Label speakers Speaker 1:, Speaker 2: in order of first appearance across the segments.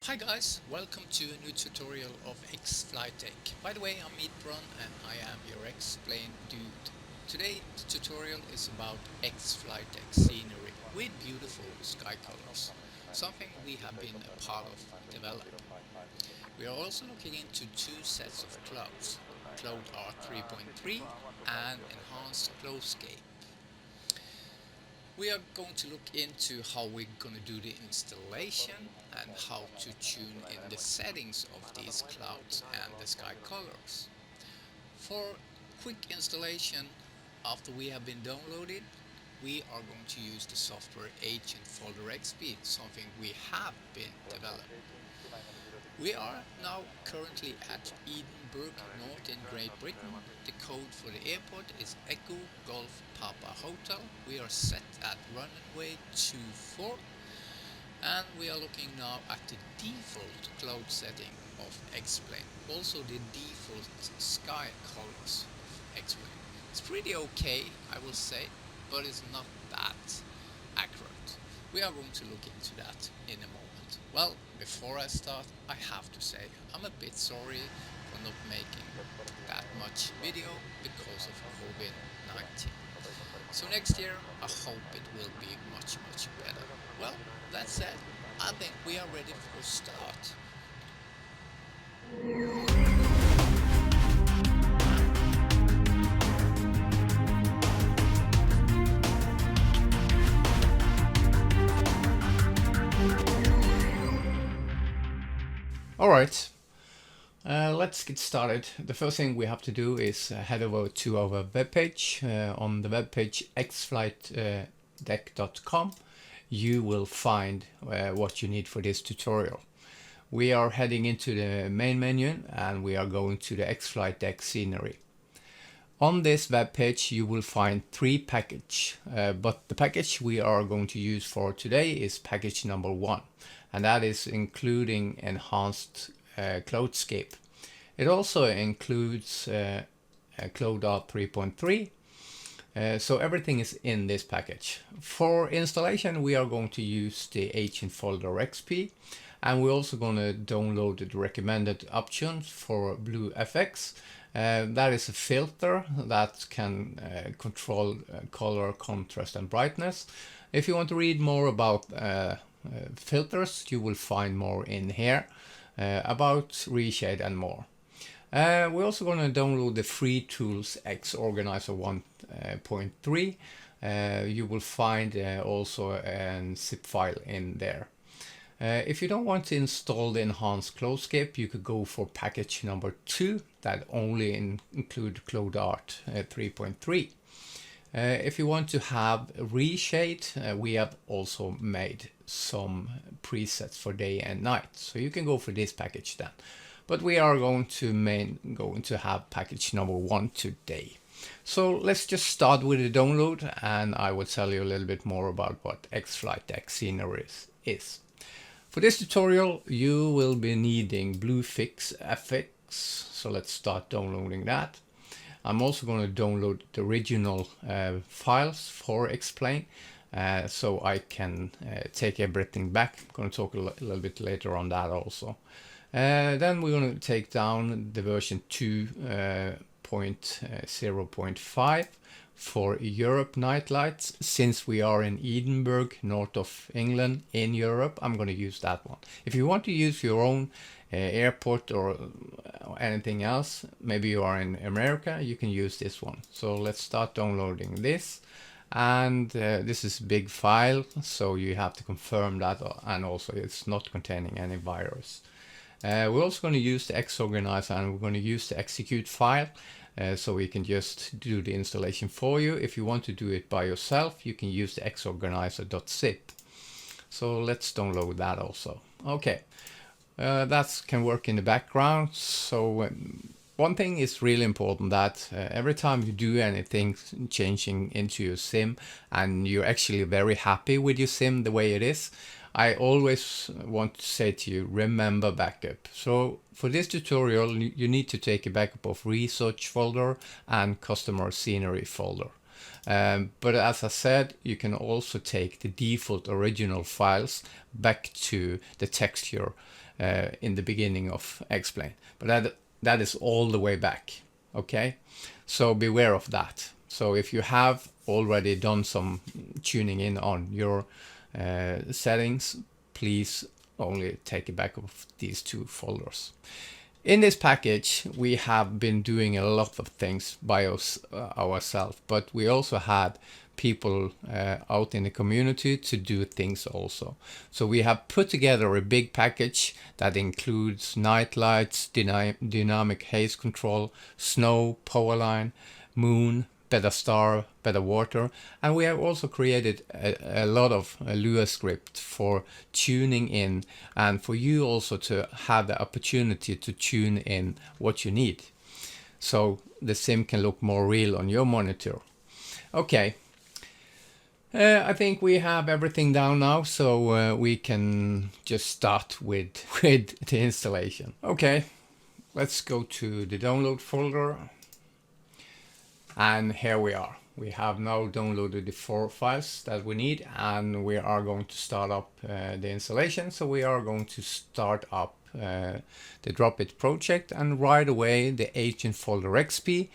Speaker 1: Hi guys, welcome to a new tutorial of XFlightDeck. By the way, I'm Meatbron and I am your Explain dude. Today the tutorial is about XFlightDeck scenery with beautiful sky colors, something we have been a part of developing. We are also looking into two sets of clouds, Cloud Art 3.3 and Enhanced Cloudscape. We are going to look into how we're going to do the installation and how to tune in the settings of these clouds and the sky colors. For quick installation, after we have been downloaded, we are going to use the software Agent Folder XP, something we have been developing. We are now currently at Edinburgh, North in Great Britain. The code for the airport is Echo Golf Papa Hotel. We are set at runway 24 and we are looking now at the default cloud setting of X-Plane. Also the default sky colors of X-Plane. It's pretty okay, I will say, but it's not that accurate. We are going to look into that in a moment. Well, before I start, I have to say I'm a bit sorry for not making that much video because of COVID-19. So next year, I hope it will be much better. Well, that said, I think we are ready for a start. Alright, let's get started. The first thing we have to do is head over to our webpage. On the webpage XFlightDeck.com you will find what you need for this tutorial. We are heading into the main menu and we are going to the XFlightDeck scenery. On this web page you will find three packages, but the package we are going to use for today is package number 1, and that is including Enhanced Cloudscape. It also includes Cloud Art 3.3, so everything is in this package. For installation we are going to use the Agent Folder XP, and we're also going to download the recommended options for BlueFX. That is a filter that can control color, contrast and brightness. If you want to read more about filters, you will find more in here about reshade and more. We're also going to download the free tools xOrganizer 1.3. You will find also a zip file in there. If you don't want to install the Enhanced Cloudscape, you could go for package number 2 that only include Cloud Art 3.3. If you want to have reshade, we have also made some presets for day and night, so you can go for this package then. But we are going to have package number 1 today. So let's just start with the download, and I will tell you a little bit more about what XFlightDeck scenery is. For this tutorial you will be needing BlueFX, so let's start downloading that. I'm also going to download the original files for Explain, so I can take everything back. I'm going to talk a little bit later on that also. Then we're going to take down the version 2.0.5 for Europe nightlights. Since we are in Edinburgh, north of England in Europe, I'm going to use that one. If you want to use your own airport or anything else, maybe you are in America, you can use this one. So let's start downloading this, and this is a big file, so you have to confirm that, and also it's not containing any virus. We're also going to use the xOrganizer, and we're going to use the execute file, so we can just do the installation for you. If you want to do it by yourself, you can use the xOrganizer.zip. So let's download that also. Okay, that can work in the background. So one thing is really important, that every time you do anything changing into your sim and you're actually very happy with your sim the way it is, I always want to say to you, remember backup. So for this tutorial you need to take a backup of research folder and customer scenery folder. But as I said, you can also take the default original files back to the texture in the beginning of Explain, but that is all the way back. Okay, so beware of that. So if you have already done some tuning in on your settings, please only take a backup of these two folders. In this package, we have been doing a lot of things by ourselves, but we also had people out in the community to do things also. So we have put together a big package that includes night lights, dynamic haze control, snow, power line, moon, better star, better water, and we have also created a lot of Lua script for tuning in and for you also to have the opportunity to tune in what you need, so the sim can look more real on your monitor. Okay, I think we have everything down now, so we can just start with the installation. Okay, let's go to the download folder. And here we are. We have now downloaded the 4 files that we need, and we are going to start up the installation. So we are going to start up the Dropit project, and right away the agent folder XP,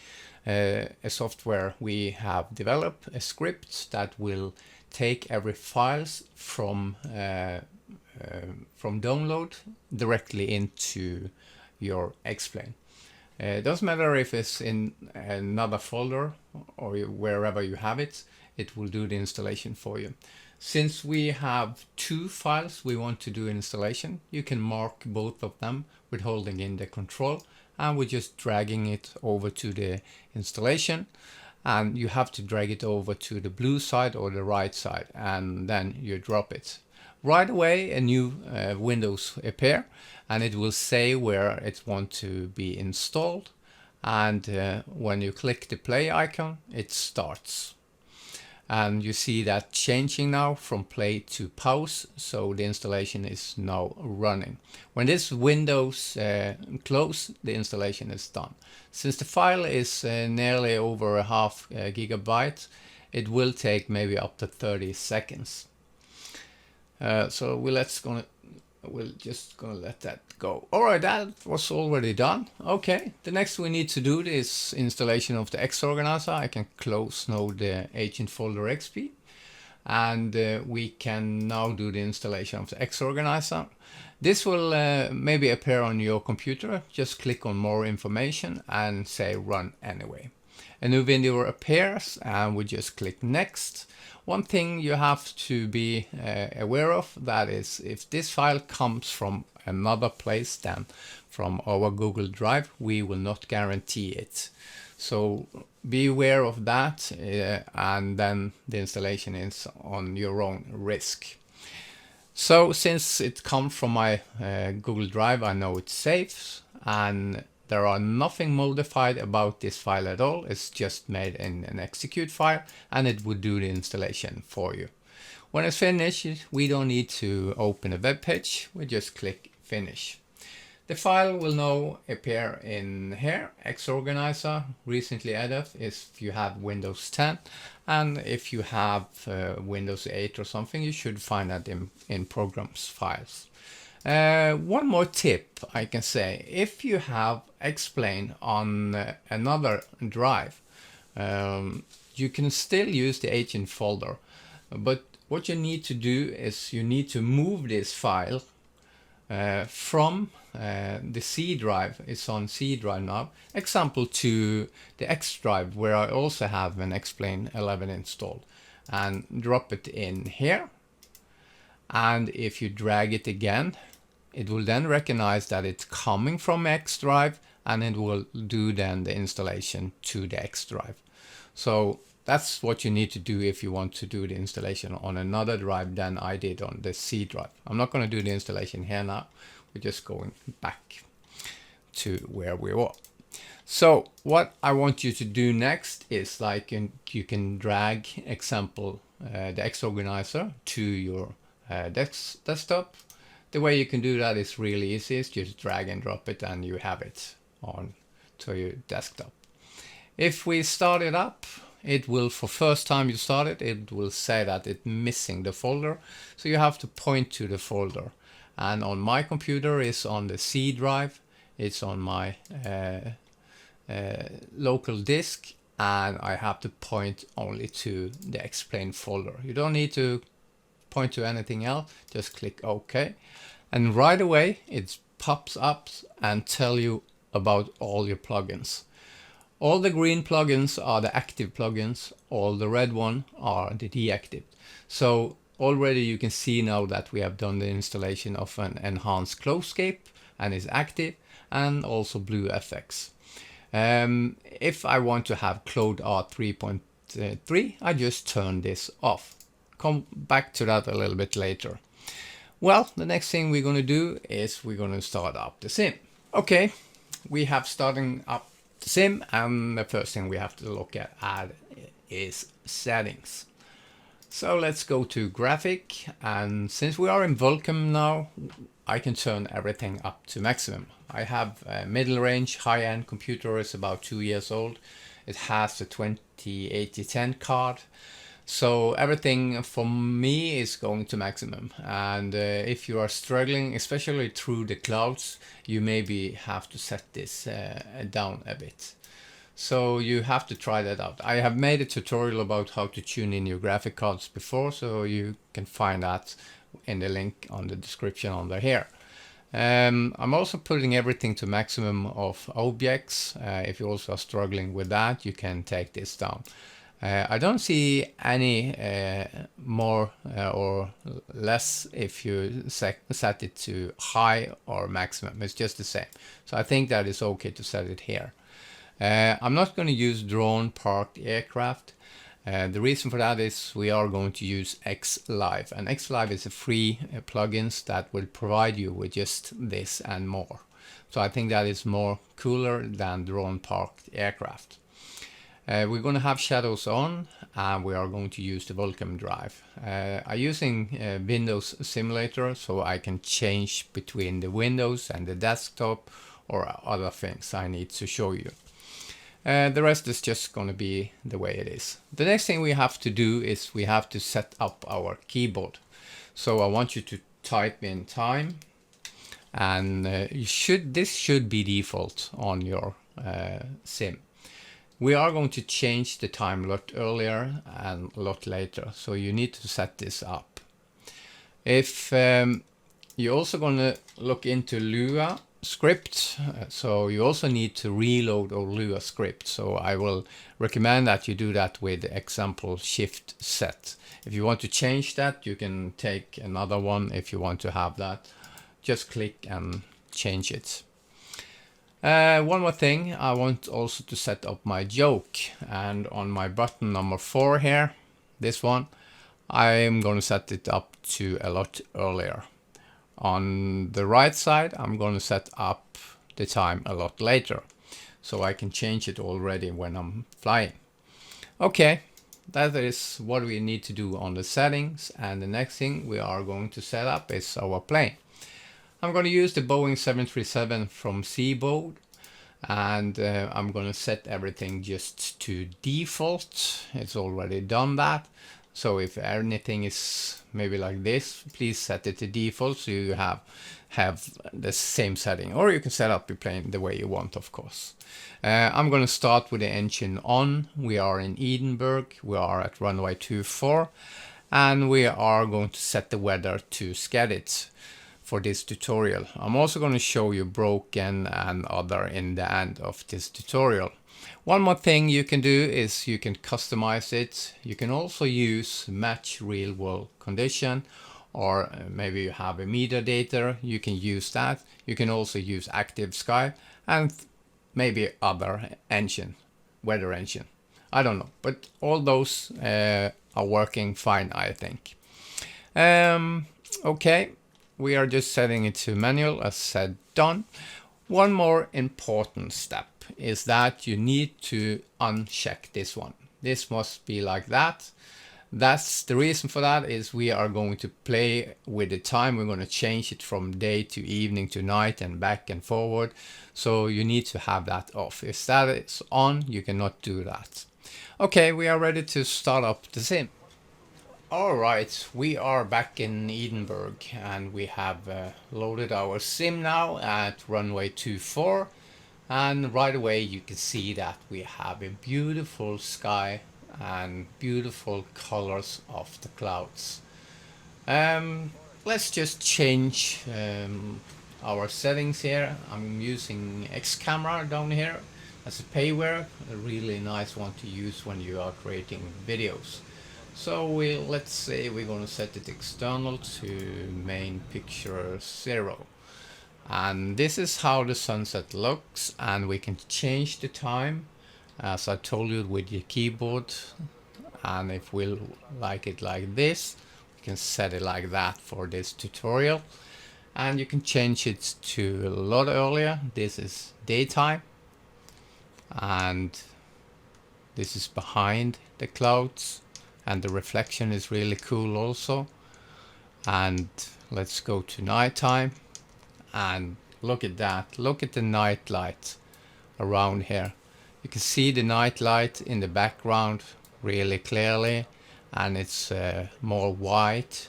Speaker 1: a software we have developed, a script that will take every files from download directly into your Explain. It doesn't matter if it's in another folder or wherever you have it, it will do the installation for you. Since we have 2 files we want to do installation, you can mark both of them with holding in the control, and we're just dragging it over to the installation, and you have to drag it over to the blue side or the right side, and then you drop it. Right away a new Windows appear, and it will say where it wants to be installed, and when you click the play icon it starts, and you see that changing now from play to pause, so the installation is now running. When this Windows close, the installation is done. Since the file is nearly over a half gigabyte, it will take maybe up to 30 seconds. So we're just gonna let that go. All right, that was already done. Okay, the next we need to do is installation of the xOrganizer. I can close now the agent folder XP, and we can now do the installation of the xOrganizer. This will maybe appear on your computer. Just click on more information and say run anyway. A new window appears and we just click next. One thing you have to be aware of, that is if this file comes from another place than from our Google Drive, we will not guarantee it. So be aware of that, and then the installation is on your own risk. So since it comes from my Google Drive, I know it's safe, and there are nothing modified about this file at all. It's just made in an execute file, and it would do the installation for you. When it's finished, we don't need to open a web page. We just click finish. The file will now appear in here, xOrganizer, recently added if you have Windows 10, and if you have Windows 8 or something, you should find that in programs files. One more tip I can say, if you have Explain on another drive, you can still use the agent folder, but what you need to do is you need to move this file from the C drive, it's on C drive now, example to the X drive where I also have an Explain 11 installed, and drop it in here. And if you drag it again, it will then recognize that it's coming from X drive, and it will do then the installation to the X drive. So that's what you need to do if you want to do the installation on another drive than I did on the C drive. I'm not going to do the installation here now. We're just going back to where we were. So what I want you to do next is, like, you can drag example the xOrganizer to your desktop. The way you can do that is really easy. It's just drag and drop it and you have it on to your desktop. If we start it up, it will, for first time you start it, it will say that it's missing the folder. So you have to point to the folder. and on my computer is on the C drive. It's on my local disk, and I have to point only to the explain folder. You don't need to point to anything else, just click OK, and right away it pops up and tell you about all your plugins. All the green plugins are the active plugins, all the red one are the deactive. So already you can see now that we have done the installation of an Enhanced Cloudscape and is active, and also BlueFX. If I want to have Cloud R 3.3, I just turn this off. Come back to that a little bit later. Well, the next thing we're going to do is we're going to start up the sim. Okay, we have starting up the sim, and the first thing we have to look at add is settings. So let's go to graphic, and since we are in Vulkan now, I can turn everything up to maximum. I have a middle range high-end computer, is about 2 years old. It has a 2080-10 card. So everything for me is going to maximum, and if you are struggling, especially through the clouds, you maybe have to set this down a bit. So you have to try that out. I have made a tutorial about how to tune in your graphic cards before, so you can find that in the link on the description under here. I'm also putting everything to maximum of objects. If you also are struggling with that, you can take this down. I don't see any more or less if you set it to high or maximum. It's just the same. So I think that is okay to set it here. I'm not going to use drone parked aircraft. The reason for that is we are going to use XLive, and XLive is a free plugins that will provide you with just this and more. So I think that is more cooler than drone parked aircraft. We're going to have shadows on, and we are going to use the Vulkan drive. I'm using Windows Simulator, so I can change between the Windows and the desktop or other things I need to show you. The rest is just going to be the way it is. The next thing we have to do is we have to set up our keyboard. So I want you to type in time, and this should be default on your sim. We are going to change the time a lot earlier and a lot later, so you need to set this up. If you're also going to look into Lua script, so you also need to reload our Lua script. So I will recommend that you do that with example shift set. If you want to change that, you can take another one. If you want to have that, just click and change it. One more thing, I want also to set up my joke, and on my button number 4 here, this one, I'm going to set it up to a lot earlier. On the right side, I'm going to set up the time a lot later, so I can change it already when I'm flying. Okay, that is what we need to do on the settings, and the next thing we are going to set up is our plane. I'm going to use the Boeing 737 from Seaboard, and I'm going to set everything just to default. It's already done that. So if anything is maybe like this, please set it to default so you have the same setting, or you can set up your plane the way you want, of course. I'm going to start with the engine on. We are in Edinburgh. We are at runway 24, and we are going to set the weather to Skedit for this tutorial. I'm also going to show you broken and other in the end of this tutorial. One more thing you can do is you can customize it. You can also use match real world condition, or maybe you have a metadata, you can use that. You can also use active sky and maybe other engine, weather engine. I don't know, but all those are working fine, I think. Okay. We are just setting it to manual, as said, done. One more important step is that you need to uncheck this one. This must be like that. That's the reason for that is we are going to play with the time. We're going to change it from day to evening to night and back and forward. So you need to have that off. If that is on, you cannot do that. Okay, we are ready to start up the sim. Alright, we are back in Edinburgh and we have loaded our sim now at runway 24, and right away you can see that we have a beautiful sky and beautiful colors of the clouds. Let's just change our settings here. I'm using X camera down here as a payware, a really nice one to use when you are creating videos. So let's say we're going to set it external to main picture 0. And this is how the sunset looks, and we can change the time as I told you with your keyboard. And if we like it like this, we can set it like that for this tutorial. And you can change it to a lot earlier. This is daytime, and this is behind the clouds. And the reflection is really cool also. And let's go to nighttime, and look at that. Look at the night light around here. You can see the night light in the background really clearly, and it's more white,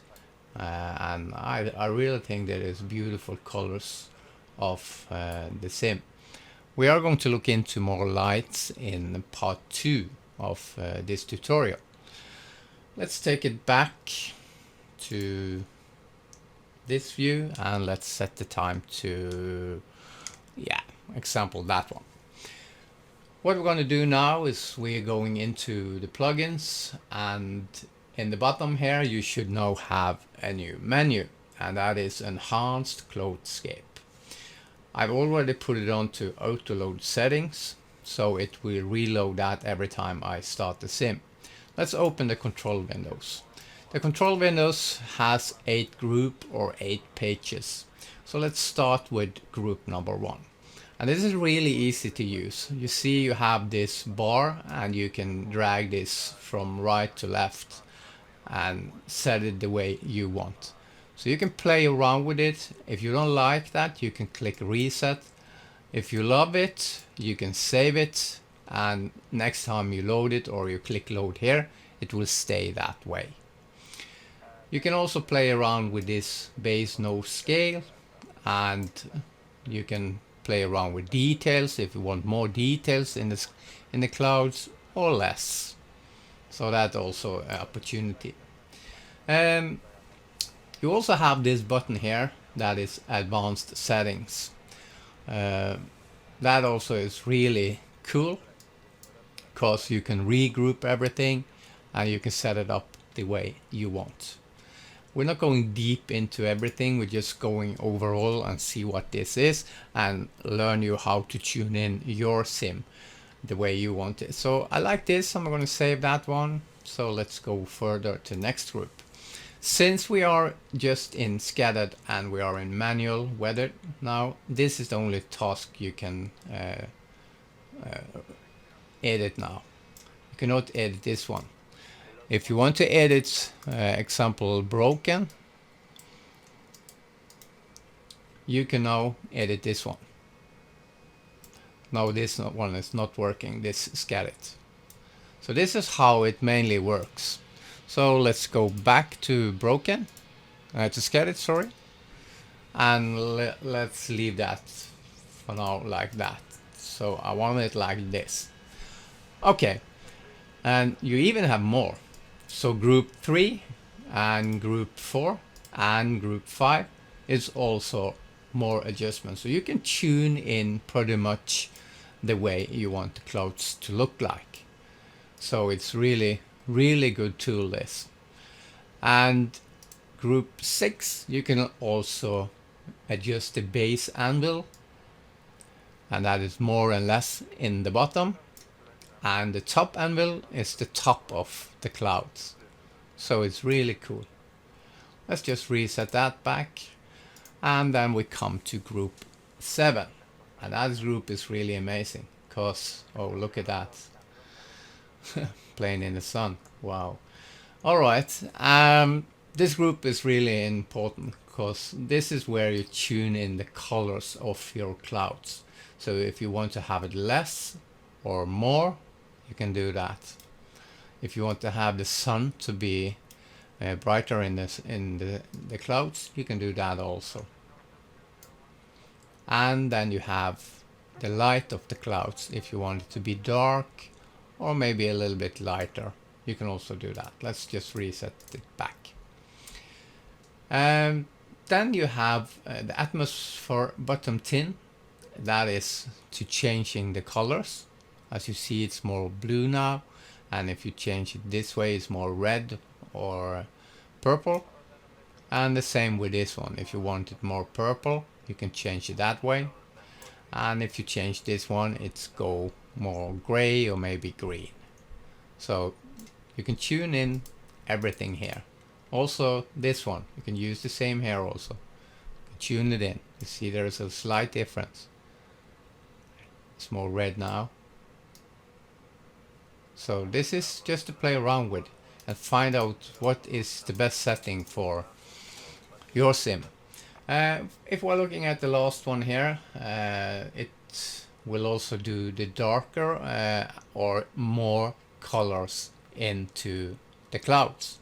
Speaker 1: and I really think that is beautiful colors of the sim. We are going to look into more lights in part 2 of this tutorial. Let's take it back to this view and let's set the time to, example that one. What we're going to do now is we're going into the plugins, and in the bottom here you should now have a new menu, and that is Enhanced Cloudscape. I've already put it on to auto load settings, so it will reload that every time I start the sim. Let's open the control windows. The control windows has 8 group or 8 pages. So let's start with group number 1. And this is really easy to use. You see you have this bar, and you can drag this from right to left and set it the way you want. So you can play around with it. If you don't like that, you can click reset. If you love it, you can save it, and next time you load it or you click load here, it will stay that way. You can also play around with this base no scale, and you can play around with details if you want more details in the clouds or less. So that's also an opportunity. You also have this button here that is advanced settings. That also is really cool, because you can regroup everything and you can set it up the way you want. We're not going deep into everything, we're just going overall and see what this is and learn you how to tune in your sim the way you want it. So I like this, I'm going to save that one. So let's go further to next group. Since we are just in scattered and we are in manual weather now, this is the only task you can edit now. You cannot edit this one. If you want to edit example broken, you can now edit this one. Now this one is not working, this scattered. So this is how it mainly works. So let's go back to broken, to scattered, sorry, and let's leave that for now like that. So I want it like this. Okay, and you even have more. So group 3 and group 4 and group 5 is also more adjustments. So you can tune in pretty much the way you want the clouds to look like. So it's really good tool, this. And group 6, you can also adjust the base anvil, and that is more and less in the bottom. And the top anvil is the top of the clouds. So it's really cool. Let's just reset that back. And then we come to group 7. And that group is really amazing because, oh, look at that. Playing in the sun. Wow. Alright. This group is really important because this is where you tune in the colors of your clouds. So if you want to have it less or more, you can do that. If you want to have the sun to be brighter in the clouds, you can do that also. And then you have the light of the clouds. If you want it to be dark or maybe a little bit lighter, you can also do that. Let's just reset it back. Then you have the atmosphere bottom tin. That is to changing the colors. As you see, it's more blue now, and if you change it this way, it's more red or purple. And the same with this one. If you want it more purple, you can change it that way. And if you change this one, it's go more gray or maybe green. So you can tune in everything here. Also this one, you can use the same here also. Tune it in. You see there's a slight difference. It's more red now. So this is just to play around with and find out what is the best setting for your sim. If we're looking at the last one here, it will also do the darker or more colors into the clouds.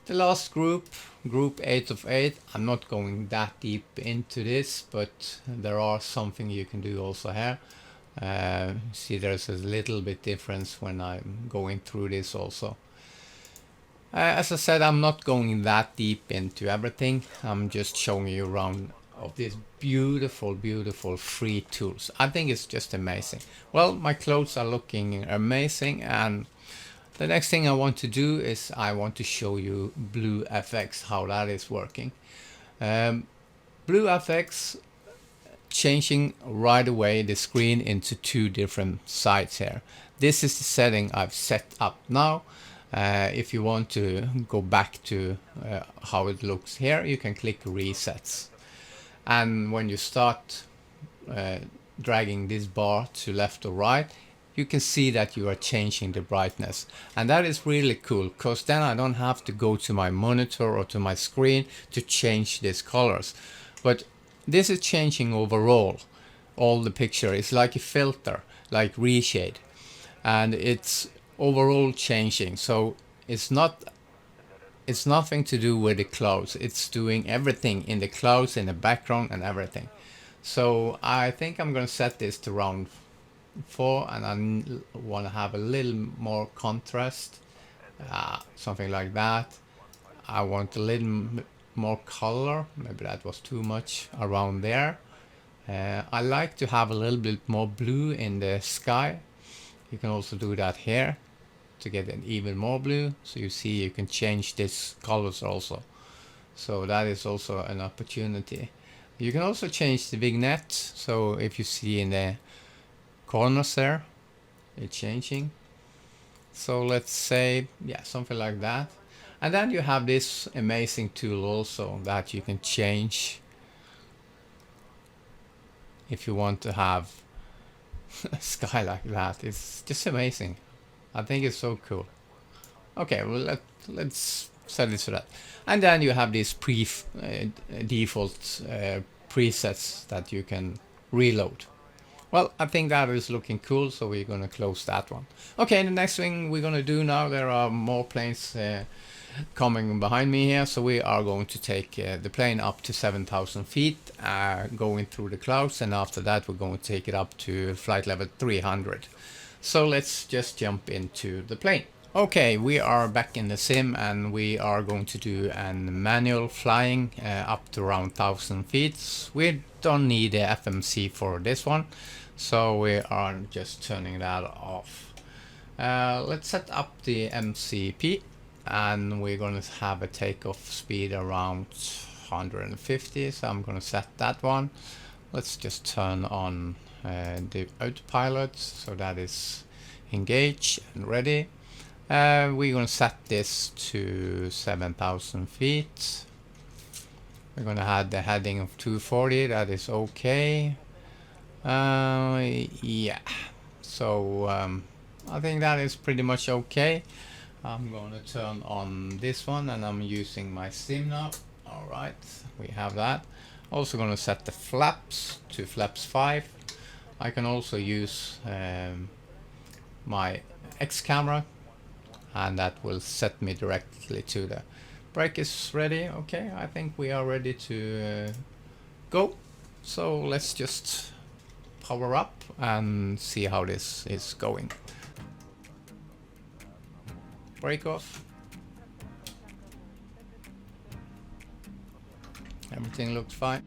Speaker 1: The last group 8 of 8, I'm not going that deep into this, but there are something you can do also here. See, there's a little bit difference when I'm going through this also. As I said, I'm not going that deep into everything. I'm just showing you around of these beautiful free tools. I think it's just amazing. Well, my clothes are looking amazing, and the next thing I want to do is I want to show you BlueFX, how that is working. BlueFX changing right away the screen into 2 different sides here. This is the setting I've set up now. If you want to go back to how it looks here, you can click resets. And when you start dragging this bar to left or right, you can see that you are changing the brightness. And that is really cool, because then I don't have to go to my monitor or to my screen to change these colors. But this is changing overall. All the picture is like a filter, like reshade. And it's overall changing. So it's nothing to do with the clouds. It's doing everything in the clouds, in the background and everything. So I think I'm going to set this to round 4, and I want to have a little more contrast, something like that. I want a little more color, maybe that was too much around there. I like to have a little bit more blue in the sky. You can also do that here to get an even more blue. So you see you can change these colors also. So that is also an opportunity. You can also change the vignette. So if you see in the corners there, it's changing. So let's say, yeah, something like that. And then you have this amazing tool also that you can change if you want to have a sky like that. It's just amazing. I think it's so cool. Okay, well let's set it to that. And then you have these default presets that you can reload. Well, I think that is looking cool, so we're going to close that one. Okay, the next thing we're going to do now, there are more planes coming behind me here, so we are going to take the plane up to 7,000 feet, going through the clouds, and after that we're going to take it up to flight level 300. So let's just jump into the plane. Okay, we are back in the sim, and we are going to do a manual flying up to around 1,000 feet. We don't need a FMC for this one, so we are just turning that off. Let's set up the MCP, and we're going to have a takeoff speed around 150, so I'm going to set that one. Let's just turn on the autopilot, so that is engaged and ready. We're going to set this to 7,000 feet. We're going to have the heading of 240, that is okay. Yeah, so I think that is pretty much okay. I'm going to turn on this one, and I'm using my sim now. Alright, we have that. Also going to set the flaps to flaps 5. I can also use my X camera and that will set me directly to the brake is ready. Okay, I think we are ready to go. So let's just power up and see how this is going. Brake off. Everything looks fine.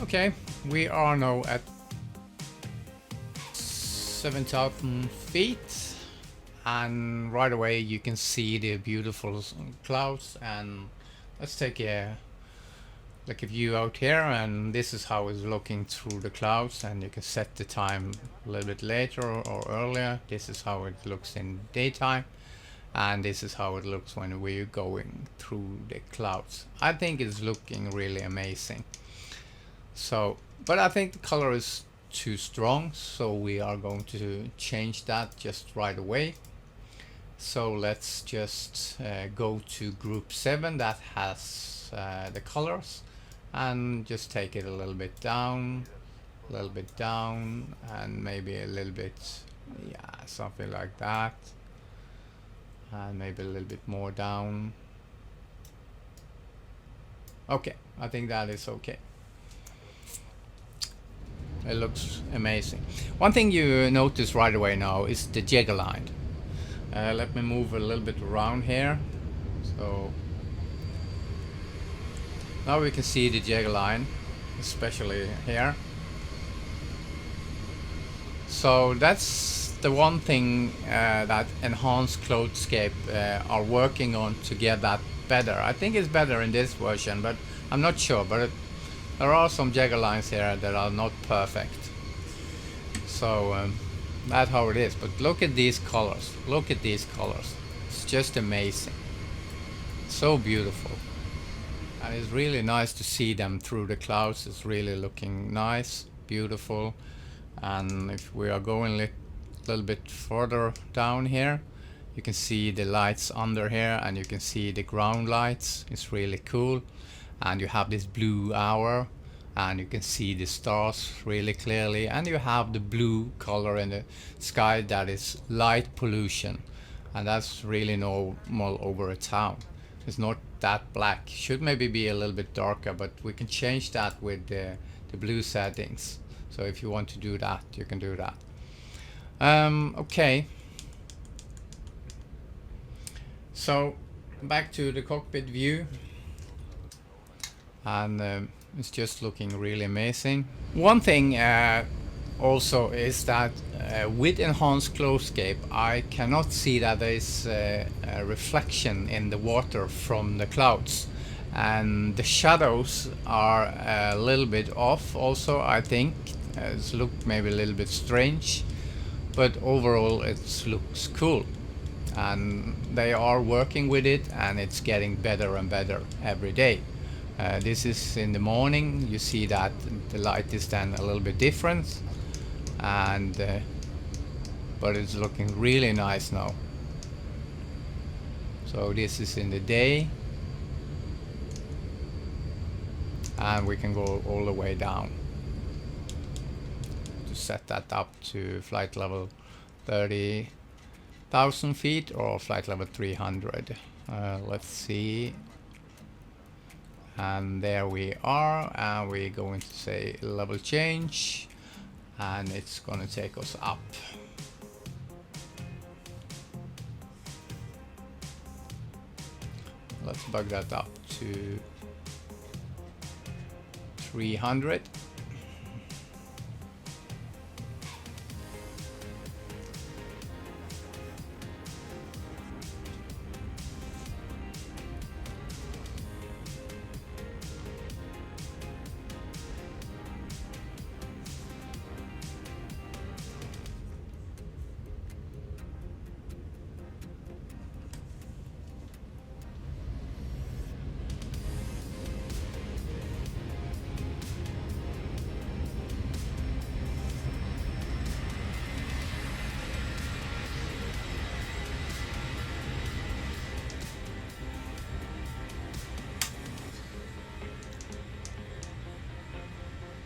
Speaker 1: Okay, we are now at 7,000 feet, and right away you can see the beautiful clouds. And let's take a view out here, and this is how it's looking through the clouds, and you can set the time a little bit later or earlier. This is how it looks in daytime, and this is how it looks when we're going through the clouds. I think it's looking really amazing. So, but I think the color is too strong, so we are going to change that just right away. So let's just go to group 7 that has the colors, and just take it a little bit down, and maybe a little bit, yeah, something like that, and maybe a little bit more down. Okay, I think that is okay. It looks amazing. One thing you notice right away now is the jigger line. Let me move a little bit around here. So now we can see the jigger line, especially here. So that's the one thing that Enhanced Cloudscape are working on to get that better. I think it's better in this version, but I'm not sure. But there are some jigger lines here that are not perfect. So that's how it is. But look at these colors. Look at these colors. It's just amazing. So beautiful. And it's really nice to see them through the clouds. It's really looking nice, beautiful. And if we are going a little bit further down here, you can see the lights under here, and you can see the ground lights. It's really cool. And you have this blue hour, and you can see the stars really clearly, and you have the blue color in the sky that is light pollution, and that's really normal over a town. It's not that black. Should maybe be a little bit darker, but we can change that with the blue settings. So if you want to do that, you can do that. Okay, so back to the cockpit view, and it's just looking really amazing. One thing also is that with Enhanced Cloudscape, I cannot see that there is a reflection in the water from the clouds, and the shadows are a little bit off also. I think it's looked maybe a little bit strange, but overall it looks cool, and they are working with it, and it's getting better and better every day. This is in the morning. You see that the light is then a little bit different, and but it's looking really nice now. So this is in the day, and we can go all the way down to set that up to flight level 30,000 feet or flight level 300. Let's see. and there we are, and we're going to say level change, and it's going to take us up. Let's bug that up to 300.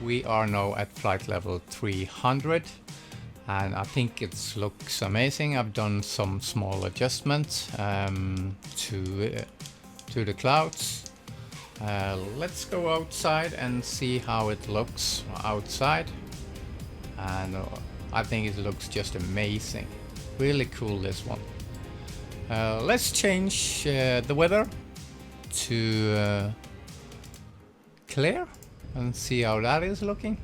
Speaker 1: We are now at flight level 300, and I think it looks amazing. I've done some small adjustments to the clouds. Let's go outside and see how it looks outside, and I think it looks just amazing. Really cool, this one. Let's change the weather to clear and see how that is looking.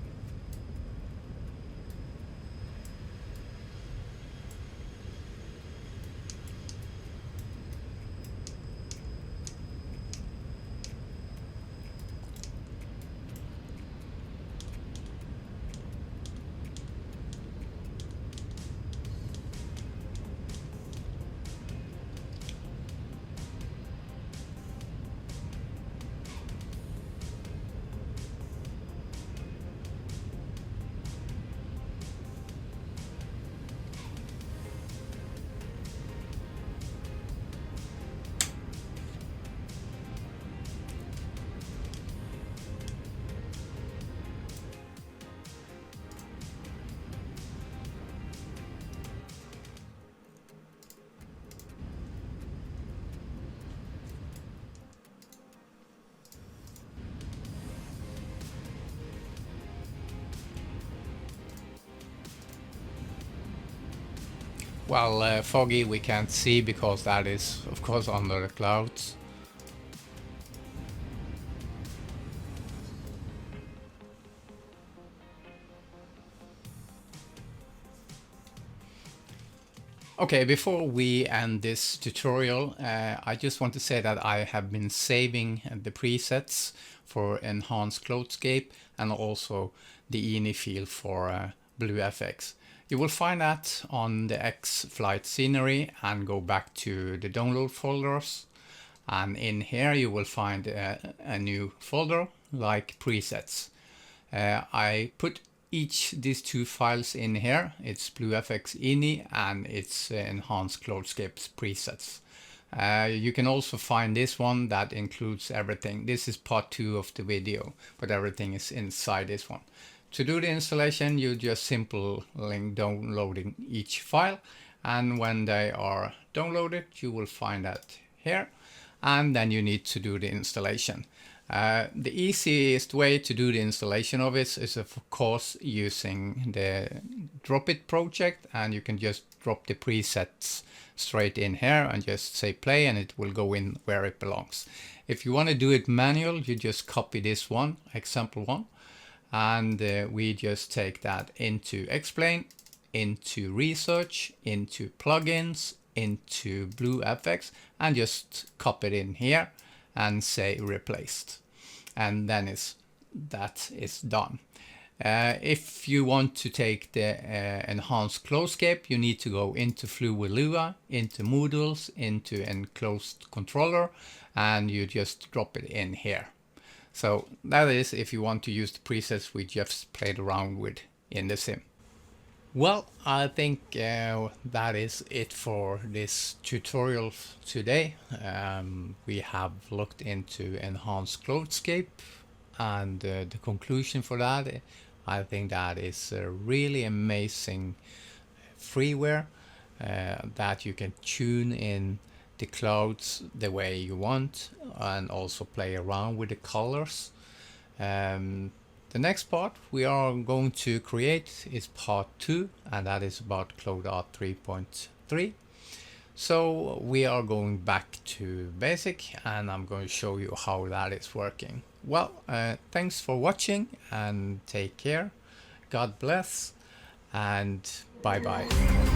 Speaker 1: Well, foggy we can't see because that is, of course, under the clouds. Okay, before we end this tutorial, I just want to say that I have been saving the presets for Enhanced Cloudscape and also the ini file for BlueFX. You will find that on the XFlight scenery and go back to the download folders, and in here you will find a new folder like presets. I put these two files in here. It's BlueFX ini and it's Enhanced Cloudscapes presets. You can also find this one that includes everything. This is part 2 of the video, but everything is inside this one. To do the installation, you just simply downloading each file, and when they are downloaded, you will find that here, and then you need to do the installation. The easiest way to do the installation of this is of course using the Drop It project, and you can just drop the presets straight in here and just say play, and it will go in where it belongs. If you want to do it manual, you just copy this one, example one, and we just take that into Explain, into Research, into Plugins, into BlueFX, and just copy it in here and say replaced, and then that is done. If you want to take the Enhanced Cloudscape, you need to go into Fluid Lua, into Modules, into Enclosed Controller, and you just drop it in here. So that is if you want to use the presets we just played around with in the sim. Well, I think that is it for this tutorial today. We have looked into Enhanced Cloudscape, and the conclusion for that, I think that is a really amazing freeware that you can tune in the clouds the way you want and also play around with the colors. The next part we are going to create is part 2, and that is about Cloud Art 3.3. So we are going back to basic, and I'm going to show you how that is working. Well, thanks for watching and take care. God bless and bye bye.